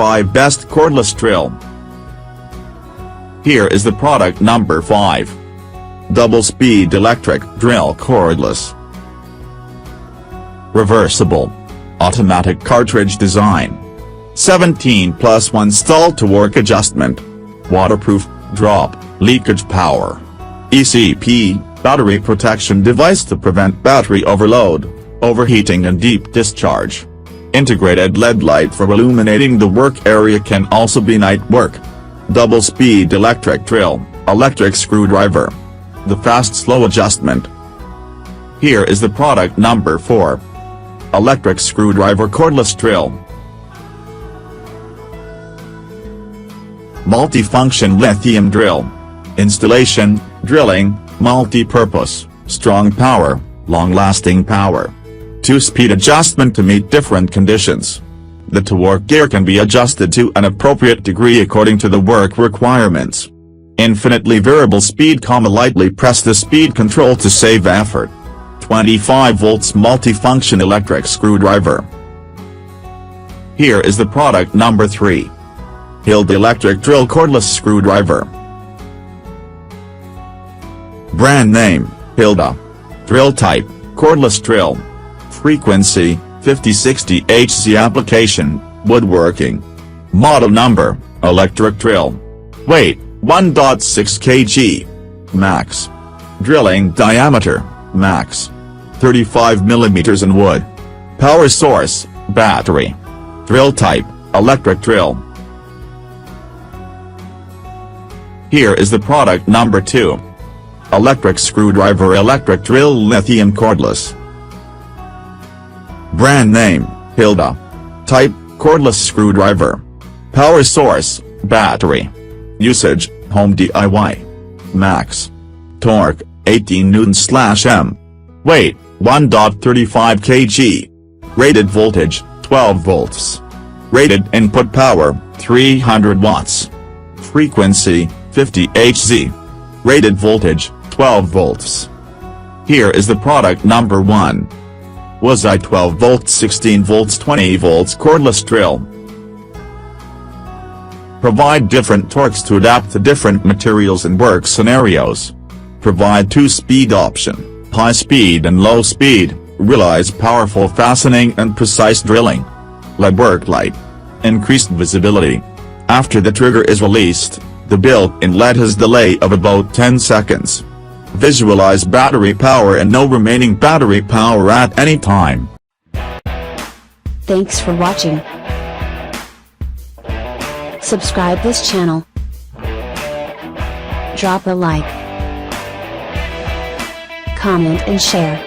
5 Best Cordless Drill. Here is the product number 5. Double-speed electric drill cordless. Reversible. Automatic cartridge design. 17+1 stall-to-work adjustment. Waterproof, drop, leakage power. ECP, battery protection device to prevent battery overload, overheating and deep discharge. Integrated LED light for illuminating the work area, can also be night work. Double-speed electric drill, electric screwdriver. The fast-slow adjustment. Here is the product number 4. Electric screwdriver cordless drill. Multifunction lithium drill. Installation, drilling, multi-purpose, strong power, long-lasting power. 2-speed adjustment to meet different conditions. The to-work gear can be adjusted to an appropriate degree according to the work requirements. Infinitely variable speed, lightly press the speed control to save effort. 25 volts multifunction electric screwdriver. Here is the product number 3. HILDA electric drill cordless screwdriver. Brand name, HILDA. Drill type, cordless drill. Frequency, 50-60 Hz. Application, woodworking. Model number, electric drill. Weight, 1.6 kg. Max. Drilling diameter, max. 35 mm in wood. Power source, battery. Drill type, electric drill. Here is the product number 2. Electric screwdriver electric drill lithium cordless. Brand name, HILDA. Type, cordless screwdriver. Power source, battery. Usage, home DIY. Max. Torque, 18 Nm/m. Weight, 1.35 kg. Rated voltage, 12 volts. Rated input power, 300 watts. Frequency, 50 Hz. Rated voltage, 12 volts. Here is the product number 1. WOSAI 12 volts 16 volts 20 volts cordless drill. Provide different torques to adapt to different materials and work scenarios. Provide 2-speed option, high speed and low speed, realize powerful fastening and precise drilling. LED work light. Increased visibility. After the trigger is released, the built-in LED has delay of about 10 seconds. Visualize battery power and no remaining battery power at any time. Thanks for watching. Subscribe this channel. Drop a like, comment and share.